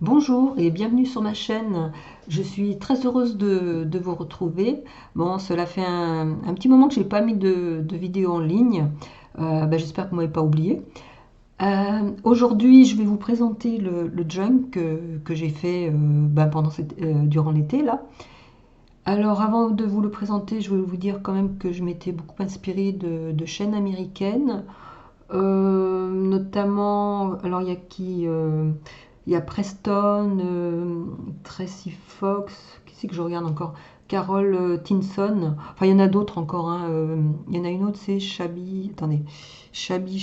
Bonjour et bienvenue sur ma chaîne. Je suis très heureuse de vous retrouver. Bon, cela fait un petit moment que je n'ai pas mis de vidéo en ligne. J'espère que vous ne m'avez pas oublié. Aujourd'hui, je vais vous présenter le junk que j'ai fait durant l'été là. Alors, avant de vous le présenter, je vais vous dire quand même que je m'étais beaucoup inspirée de chaînes américaines. Notamment, alors il y a qui il y a Preston, Tracy Fox, qui c'est que je regarde encore? Carol Tinson. Enfin, il y en a d'autres encore, hein. Il y en a une autre, c'est Chabi. Attendez. Chabi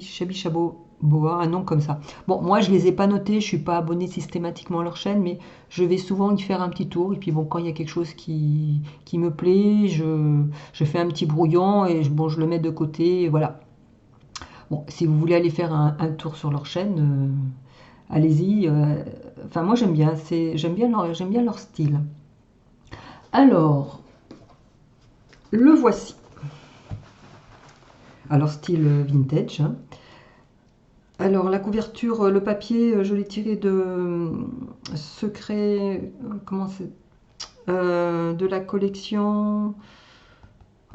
Chabot. Boa, un nom comme ça. Bon, moi je les ai pas notés, je suis pas abonnée systématiquement à leur chaîne, mais je vais souvent y faire un petit tour. Et puis bon, quand il y a quelque chose qui me plaît, je fais un petit brouillon et bon, je le mets de côté. Et voilà. Bon, si vous voulez aller faire un tour sur leur chaîne, allez-y. Enfin, moi j'aime bien, j'aime bien leur style. Alors, le voici. Alors, style vintage, hein. Alors, la couverture, le papier, je l'ai tiré de Secret, comment c'est, de la collection.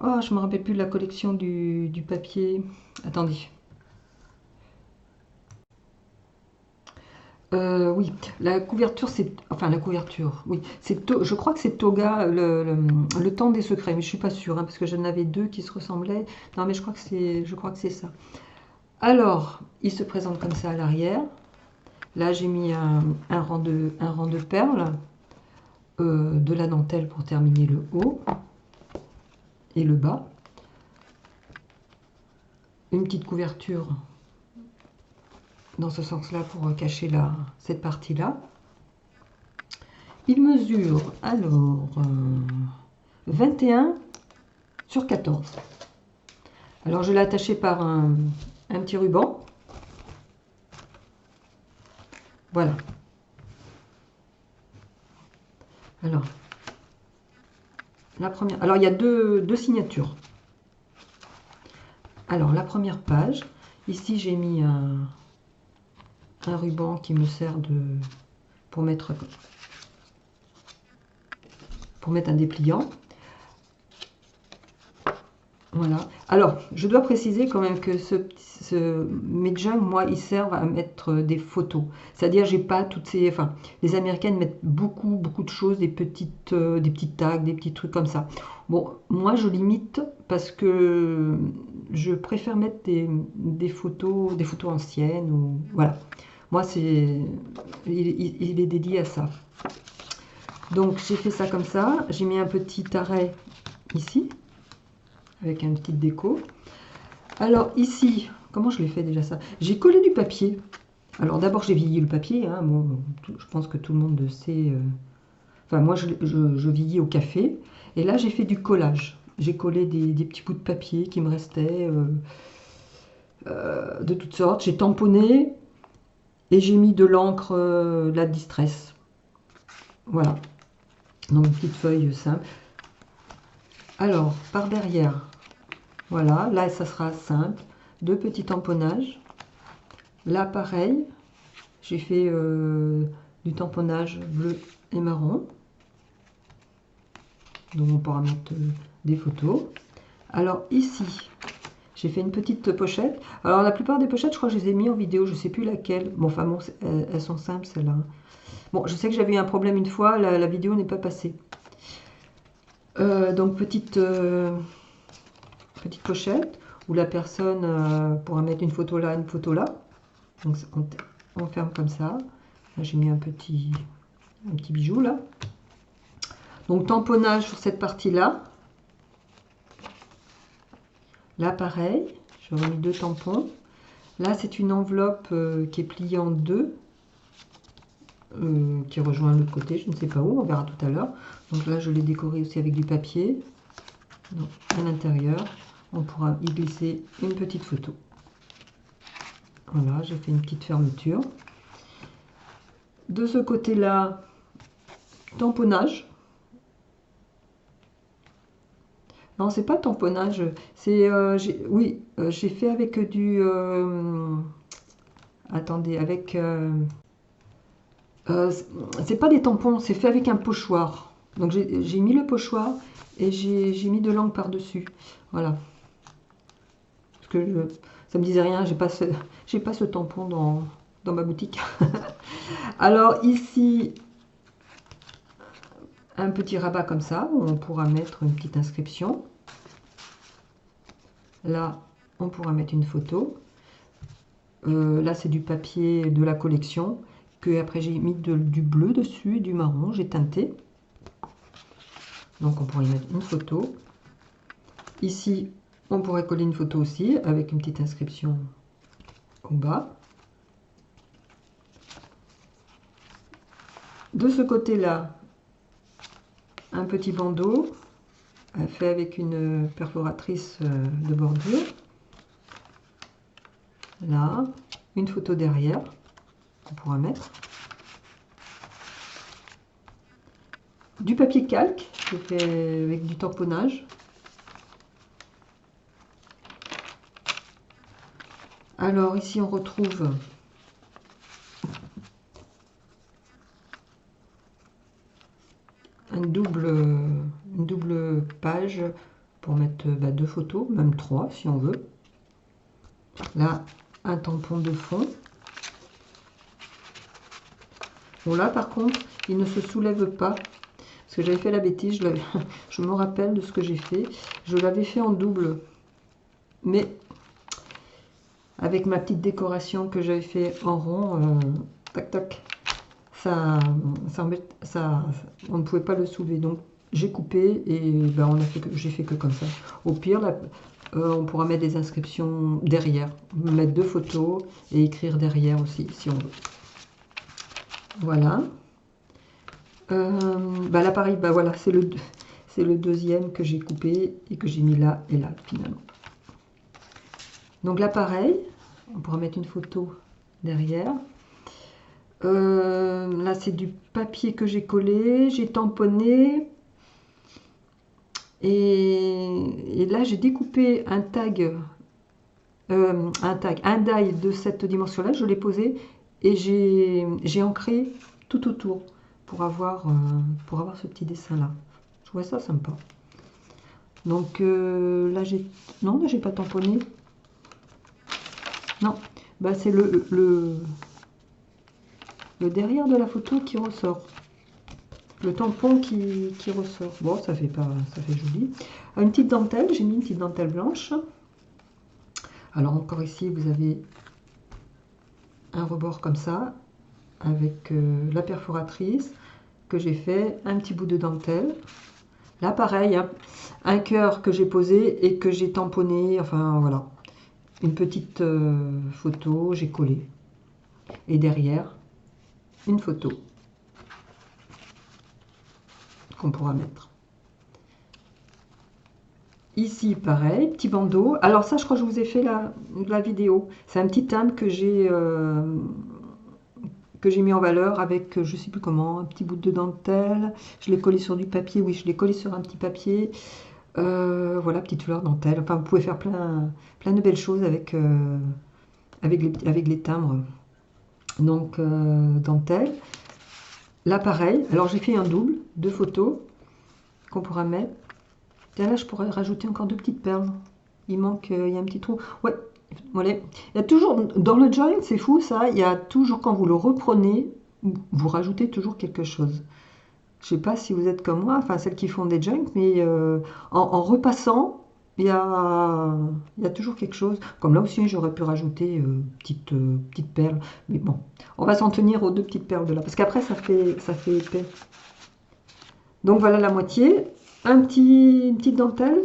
Oh, je me rappelle plus de la collection du papier. Attendez. Oui, la couverture, c'est... Enfin, la couverture, oui. Je crois que c'est Toga, le temps des secrets, mais je suis pas sûre, hein, parce que j'en avais deux qui se ressemblaient. Non, mais je crois que c'est ça. Alors, il se présente comme ça à l'arrière. Là, j'ai mis un rang de perles, de la dentelle pour terminer le haut et le bas. Une petite couverture dans ce sens-là pour cacher cette partie-là. Il mesure alors 21 sur 14. Alors je l'ai attaché par un petit ruban. Voilà. Alors, la première. Alors il y a deux signatures. Alors la première page. Ici j'ai mis un ruban qui me sert pour mettre un dépliant. Voilà. Alors, je dois préciser quand même que mes jugs, moi, ils servent à mettre des photos. C'est-à-dire, j'ai pas toutes ces... Enfin, les Américaines mettent beaucoup de choses, des petites tags, des petits trucs comme ça. Bon, moi, je limite parce que je préfère mettre des photos anciennes ou... Voilà. Moi, il est dédié à ça. Donc, j'ai fait ça comme ça. J'ai mis un petit arrêt ici avec une petite déco. Alors ici, comment je l'ai fait déjà ça? J'ai collé du papier. Alors d'abord j'ai vieilli le papier, hein. Bon, je pense que tout le monde le sait. Enfin moi je vieillis au café. Et là j'ai fait du collage. J'ai collé des petits bouts de papier qui me restaient de toutes sortes. J'ai tamponné et j'ai mis de l'encre, de la distress. Voilà. Donc une petite feuille simple. Alors par derrière, voilà, là ça sera simple. Deux petits tamponnages. Là pareil, j'ai fait du tamponnage bleu et marron. Donc on pourra mettre des photos. Alors ici, j'ai fait une petite pochette. Alors la plupart des pochettes, je crois que je les ai mis en vidéo, je ne sais plus laquelle. Bon, enfin bon, elles sont simples celles-là. Bon, je sais que j'avais eu un problème une fois, la vidéo n'est pas passée. Donc petite pochette où la personne pourra mettre une photo là, une photo là. Donc on ferme comme ça. J'ai mis un petit bijou là. Donc tamponnage sur cette partie-là. Là pareil, j'ai remis deux tampons. Là c'est une enveloppe qui est pliée en deux, qui rejoint l'autre côté, je ne sais pas où, on verra tout à l'heure. Donc là je l'ai décoré aussi avec du papier. Donc, à l'intérieur, on pourra y glisser une petite photo. Voilà, j'ai fait une petite fermeture. De ce côté-là, tamponnage. Non, c'est pas tamponnage, c'est oui, j'ai fait avec du attendez, avec C'est pas des tampons, c'est fait avec un pochoir. Donc j'ai mis le pochoir et j'ai mis de l'encre par-dessus. Voilà. Parce que ça me disait rien, j'ai pas ce tampon dans ma boutique. Alors ici, un petit rabat comme ça, où on pourra mettre une petite inscription. Là, on pourra mettre une photo. Là, c'est du papier de la collection, que après j'ai mis du bleu dessus et du marron, j'ai teinté. Donc on pourrait y mettre une photo. Ici, on pourrait coller une photo aussi, avec une petite inscription au bas. De ce côté-là, un petit bandeau fait avec une perforatrice de bordure. Là, une photo derrière qu'on pourra mettre. Du papier calque, je fais avec du tamponnage. Alors ici on retrouve une double page pour mettre deux photos, même trois si on veut. Là, un tampon de fond. Bon là par contre, il ne se soulève pas. Parce que j'avais fait la bêtise, je me rappelle de ce que j'ai fait. Je l'avais fait en double. Mais avec ma petite décoration que j'avais fait en rond, tac tac, on ne pouvait pas le soulever. Donc j'ai coupé et j'ai fait que comme ça. Au pire, là, on pourra mettre des inscriptions derrière, mettre deux photos et écrire derrière aussi si on veut. Voilà. L'appareil, voilà, c'est le deuxième que j'ai coupé et que j'ai mis là et là finalement. Donc l'appareil, on pourra mettre une photo derrière. Là c'est du papier que j'ai collé, j'ai tamponné et là j'ai découpé un die de cette dimension là, je l'ai posé et j'ai ancré tout autour pour avoir ce petit dessin là. Je trouvais ça sympa. Donc là j'ai pas tamponné. Non, c'est le derrière de la photo qui ressort. Le tampon qui ressort. Bon, ça fait joli. Une petite dentelle, j'ai mis une petite dentelle blanche. Alors encore ici, vous avez un rebord comme ça, avec la perforatrice que j'ai fait, un petit bout de dentelle. Là pareil, hein, un cœur que j'ai posé et que j'ai tamponné, enfin voilà. Une petite photo, j'ai collé. Et derrière, une photo qu'on pourra mettre. Ici, pareil, petit bandeau. Alors ça, je crois que je vous ai fait la vidéo. C'est un petit timbre que j'ai mis en valeur avec, je sais plus comment, un petit bout de dentelle. Je l'ai collé sur du papier. Oui, je l'ai collé sur un petit papier. Voilà, petite fleur dentelle. Enfin, vous pouvez faire plein de belles choses avec les timbres. Donc, dentelle. Là, pareil. Alors, j'ai fait un double, deux photos qu'on pourra mettre. Là, je pourrais rajouter encore deux petites perles. Il manque, il y a un petit trou. Ouais, voilà. Il y a toujours, dans le joint, c'est fou ça, il y a toujours, quand vous le reprenez, vous rajoutez toujours quelque chose. Je sais pas si vous êtes comme moi, enfin celles qui font des joints, mais en repassant, il y a toujours quelque chose. Comme là aussi, j'aurais pu rajouter petite perle. Mais bon, on va s'en tenir aux deux petites perles de là. Parce qu'après, ça fait épais. Donc voilà la moitié. Une petite dentelle.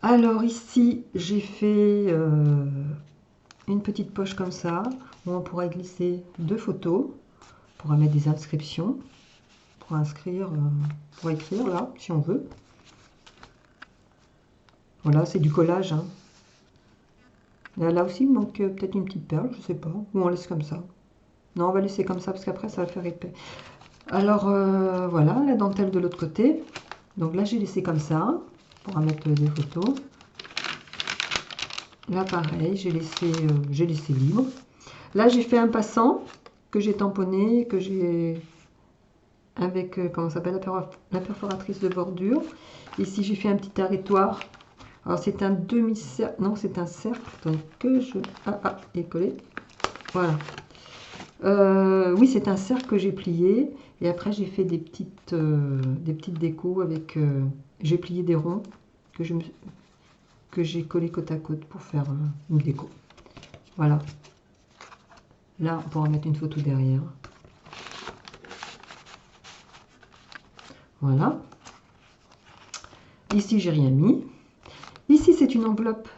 Alors ici, j'ai fait une petite poche comme ça, où on pourra glisser deux photos. On pourra mettre des inscriptions. Pour écrire là, si on veut. Voilà, c'est du collage. Hein. Là aussi, il manque peut-être une petite perle, je sais pas. Ou on laisse comme ça. Non, on va laisser comme ça, parce qu'après, ça va faire épais. Alors, voilà, la dentelle de l'autre côté. Donc là, j'ai laissé comme ça, pour mettre des photos. Là, pareil, j'ai laissé libre. Là, j'ai fait un passant. que j'ai tamponné, que j'ai avec, comment ça s'appelle, la perforatrice de bordure. Ici, j'ai fait un petit arrêtoir. Alors, c'est un demi-cercle, non, c'est un cercle, donc que je... il est collé. Voilà. Oui, c'est un cercle que j'ai plié. Et après, j'ai fait des petites décos avec... j'ai plié des ronds que j'ai collé côte à côte pour faire une déco. Voilà. Là, on pourra mettre une photo derrière. Voilà. Ici, j'ai rien mis. Ici, c'est une enveloppe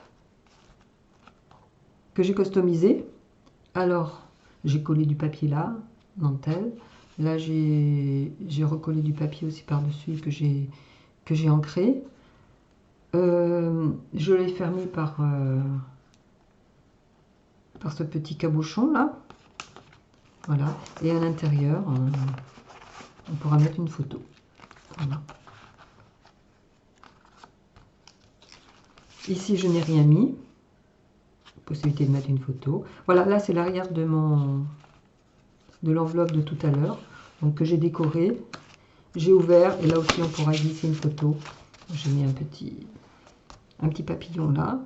que j'ai customisée. Alors, j'ai collé du papier là, dentelle. Là, j'ai recollé du papier aussi par-dessus que j'ai ancré. Je l'ai fermé par ce petit cabochon là. Voilà. Et à l'intérieur, on pourra mettre une photo. Voilà. Ici, je n'ai rien mis. Possibilité de mettre une photo. Voilà, là, c'est l'arrière de l'enveloppe de tout à l'heure. Donc, que j'ai décoré. J'ai ouvert. Et là aussi, on pourra glisser une photo. J'ai mis un petit papillon là.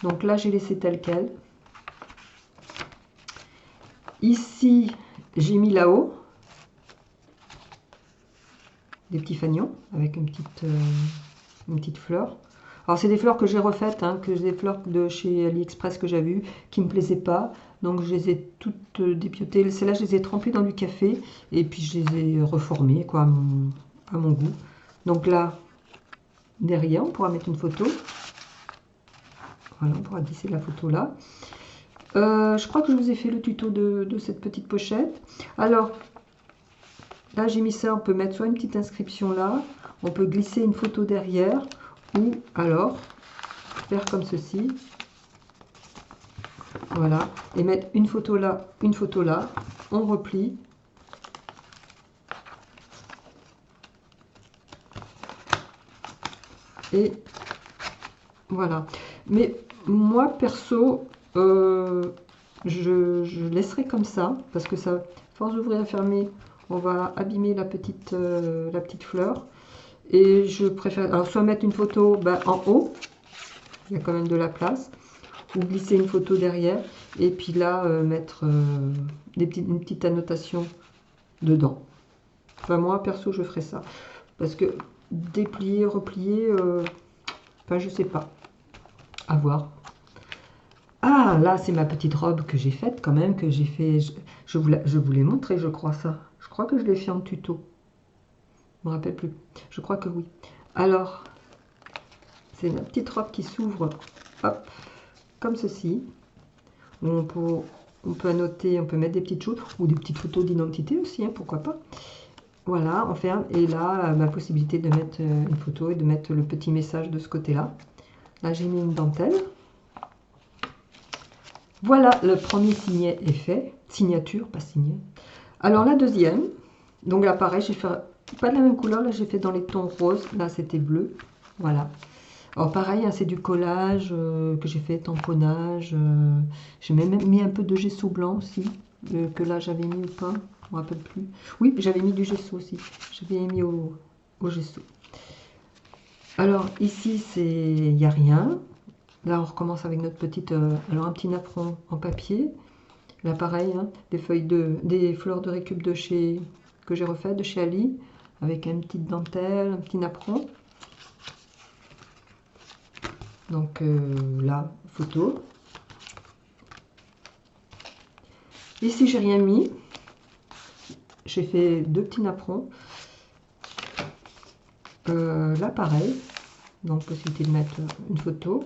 Donc là, j'ai laissé tel quel. Ici, j'ai mis là-haut des petits fanions avec une petite fleur. Alors, c'est des fleurs que j'ai refaites, hein, des fleurs de chez AliExpress que j'avais vues, qui ne me plaisaient pas. Donc, je les ai toutes dépiotées. Celles-là, je les ai trempées dans du café. Et puis, je les ai reformées, quoi, à mon goût. Donc là, derrière, on pourra mettre une photo. Voilà, on pourra glisser la photo là. Je crois que je vous ai fait le tuto de cette petite pochette. Alors, là, j'ai mis ça. On peut mettre soit une petite inscription là. On peut glisser une photo derrière. Ou alors faire comme ceci, voilà, et mettre une photo là, on replie, et voilà. Mais moi perso, je laisserai comme ça, parce que ça, force d'ouvrir et fermer, on va abîmer la petite fleur. Et je préfère alors soit mettre une photo en haut, il y a quand même de la place, ou glisser une photo derrière, et puis là mettre une petite annotation dedans. Enfin, moi perso je ferai ça, parce que déplier, replier, enfin je sais pas, à voir. Ah là c'est ma petite robe que j'ai faite quand même, que j'ai fait, je vous l'ai montré je crois ça, je crois que je l'ai fait en tuto. Je me rappelle plus. Je crois que oui. Alors, c'est une petite robe qui s'ouvre, hop, comme ceci. On peut annoter, on peut mettre des petites choses, ou des petites photos d'identité aussi, hein, pourquoi pas. Voilà, on ferme. Et là, ma possibilité de mettre une photo et de mettre le petit message de ce côté-là. Là, j'ai mis une dentelle. Voilà, le premier signet est fait. Signature, pas signet. Alors, la deuxième. Donc là, pareil, j'ai fait... Pas de la même couleur, là j'ai fait dans les tons roses, là c'était bleu, voilà. Alors pareil, hein, c'est du collage que j'ai fait, tamponnage, j'ai même mis un peu de gesso blanc aussi, que là j'avais mis ou pas, je me rappelle plus. Oui, j'avais mis du gesso aussi, j'avais mis au gesso. Alors ici, il n'y a rien. Là on recommence avec notre petite, alors un petit napperon en papier. Là pareil, hein, des fleurs de récup que j'ai refait de chez Ali, avec une petite dentelle, un petit napperon. Donc là, photo. Ici, j'ai rien mis. J'ai fait deux petits napperons. Là, pareil. Donc, possibilité de mettre une photo.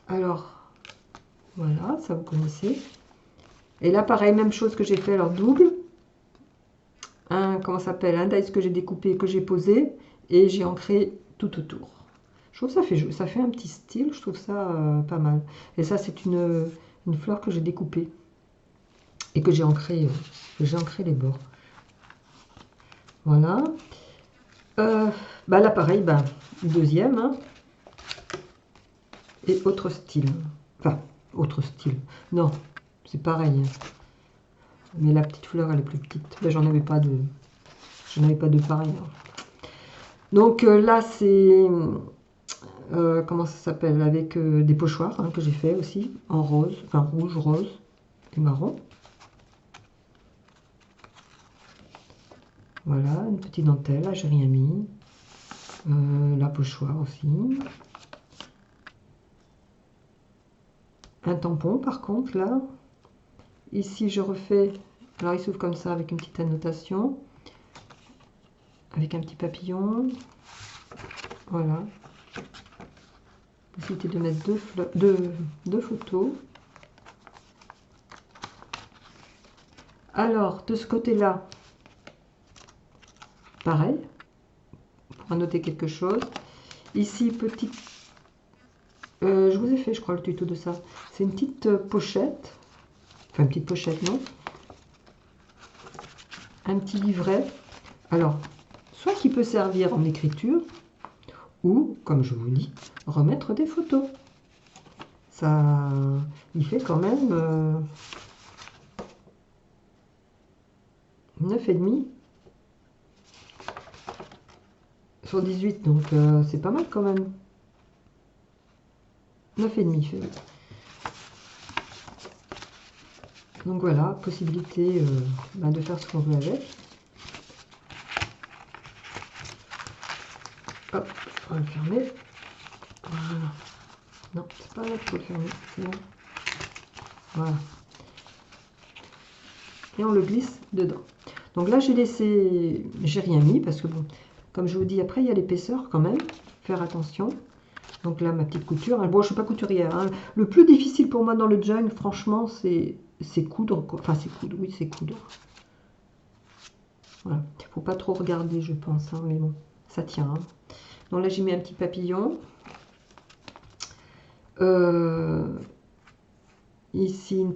Alors, voilà, ça vous connaissez. Et là, pareil, même chose que j'ai fait, alors double. Comment ça s'appelle, un dice que j'ai découpé, que j'ai posé. Et j'ai ancré tout autour. Je trouve que ça fait un petit style, je trouve ça pas mal. Et ça, c'est une fleur que j'ai découpée et que j'ai ancré les bords. Voilà. Là, pareil, deuxième. Hein, et autre style. Enfin, autre style. Non, c'est pareil. Hein. Mais la petite fleur, elle est plus petite. Là, j'en avais pas de pareil. Donc là, c'est... comment ça s'appelle? Avec des pochoirs hein, que j'ai fait aussi, en rose, enfin rouge, rose et marron. Voilà, une petite dentelle, là j'ai rien mis. La pochoir aussi. Un tampon par contre là. Ici je refais, alors il s'ouvre comme ça avec une petite annotation. Avec un petit papillon. Voilà. Possibilité de mettre deux photos. Alors de ce côté-là, pareil. Pour annoter quelque chose. Ici, petite... je vous ai fait, je crois, le tuto de ça. C'est une petite pochette. Enfin, une petite pochette, non. Un petit livret. Alors, soit qui peut servir en écriture, ou, comme je vous dis, remettre des photos. Ça, il fait quand même 9,5 sur 18, donc c'est pas mal quand même. 9,5 fait. Donc voilà, possibilité de faire ce qu'on veut avec. Hop, on va le fermer. Voilà. Non, c'est pas là qu'il faut le fermer, c'est bon. Voilà. Et on le glisse dedans. Donc là, j'ai rien mis parce que bon, comme je vous dis, après il y a l'épaisseur quand même. Faire attention. Donc là, ma petite couture. Bon, je suis pas couturière. Hein. Le plus difficile pour moi dans le jungle, franchement, c'est coudre. Quoi. Enfin, c'est coudre. Oui, c'est coudre. Voilà. Faut pas trop regarder, je pense. Hein, mais bon, ça tient. Hein. Donc là, j'ai mis un petit papillon. Ici, un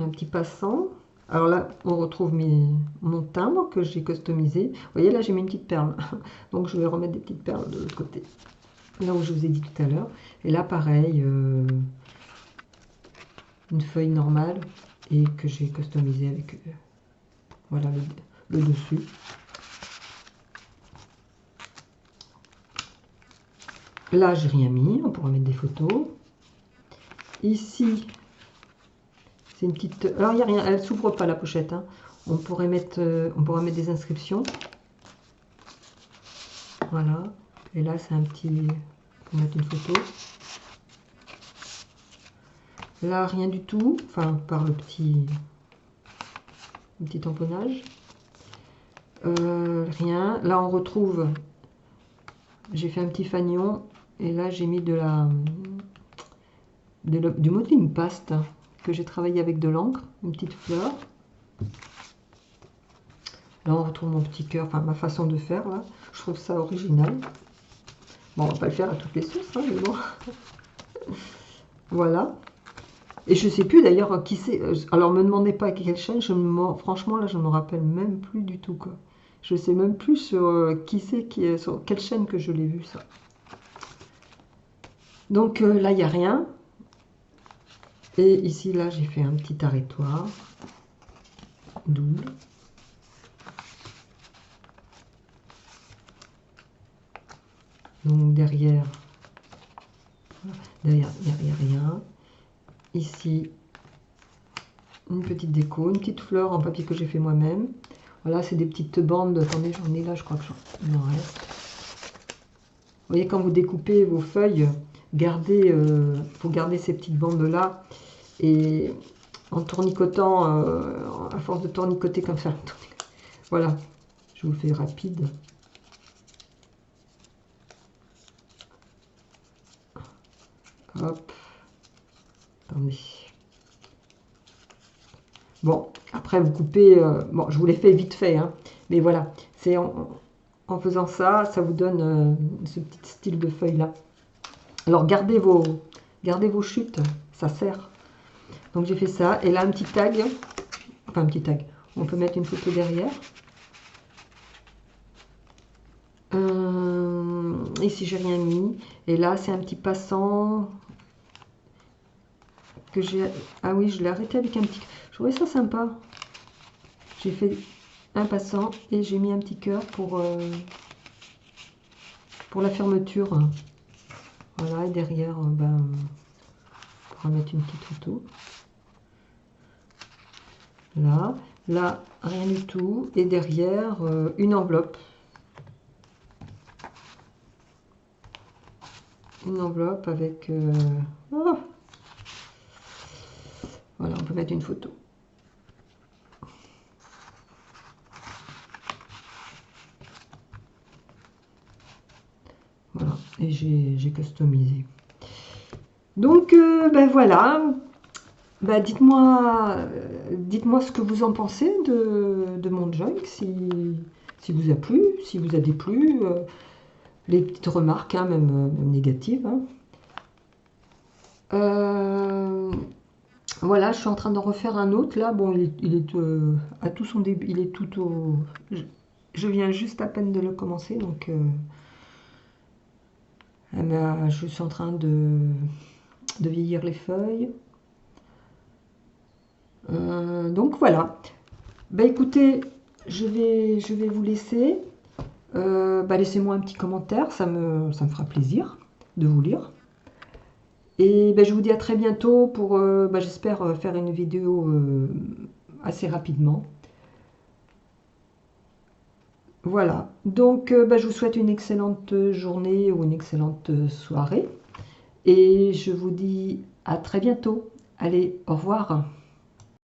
petit passant. Alors là, on retrouve mon timbre que j'ai customisé. Vous voyez, là, j'ai mis une petite perle. Donc, je vais remettre des petites perles de l'autre côté. Là où je vous ai dit tout à l'heure. Et là, pareil, une feuille normale et que j'ai customisé avec voilà le dessus. Là, j'ai rien mis. On pourra mettre des photos. Ici, c'est une petite... Alors, il n'y a rien. Elle s'ouvre pas, la pochette. Hein. On pourra mettre des inscriptions. Voilà. Et là, c'est un petit... Pour mettre une photo. Là, rien du tout. Enfin, par le petit tamponnage. Rien. Là, on retrouve... J'ai fait un petit fanion. Et là, j'ai mis du modeling paste que j'ai travaillé avec de l'encre. Une petite fleur. Là, on retrouve mon petit cœur. Enfin, ma façon de faire, là. Je trouve ça original. Bon, on va pas le faire à toutes les sauces, hein, mais bon. Voilà. Et je sais plus d'ailleurs qui c'est. Alors, me demandez pas à quelle chaîne. Franchement, là, je ne me rappelle même plus du tout, quoi. Je sais même plus sur qui c'est, sur quelle chaîne que je l'ai vu, ça. Donc là, il n'y a rien. Et ici, là, j'ai fait un petit arrêtoir. Double. Donc derrière, il n'y a rien. Ici, une petite déco, une petite fleur en papier que j'ai fait moi-même. Voilà, c'est des petites bandes. Attendez, j'en ai là, je crois que il en reste. Vous voyez, quand vous découpez vos feuilles, faut garder ces petites bandes-là. Et en tournicotant, à force de tournicoter comme ça. Voilà, je vous le fais rapide. Hop. Attendez. Bon, après vous coupez... bon, je vous l'ai fait vite fait, hein, mais voilà. C'est en faisant ça, ça vous donne ce petit style de feuille là. Alors gardez vos chutes, ça sert. Donc j'ai fait ça. Et là, un petit tag. Enfin, un petit tag. On peut mettre une photo derrière. Ici, j'ai rien mis. Et là, c'est un petit passant que j'ai... Ah oui, je l'ai arrêté avec un petit... Je trouvais ça sympa. J'ai fait un passant et j'ai mis un petit cœur pour la fermeture. Voilà, et derrière, ben, on pourra mettre une petite photo. Là, là, rien du tout. Et derrière, une enveloppe. Une enveloppe avec... oh, voilà, on peut mettre une photo. Voilà, et j'ai customisé. Donc, ben voilà. Ben, dites-moi ce que vous en pensez de mon junk, si vous a plu, si vous a déplu. Les petites remarques, hein, même négatives. Hein. Voilà, je suis en train d'en refaire un autre là. Bon, il est à tout son début, il est tout au. Je viens juste à peine de le commencer, donc je suis en train de vieillir les feuilles. Donc voilà. Bah écoutez, je vais vous laisser. Bah, laissez-moi un petit commentaire, ça me fera plaisir de vous lire. Et ben, je vous dis à très bientôt pour, j'espère, faire une vidéo assez rapidement. Voilà, donc je vous souhaite une excellente journée ou une excellente soirée. Et je vous dis à très bientôt. Allez, au revoir.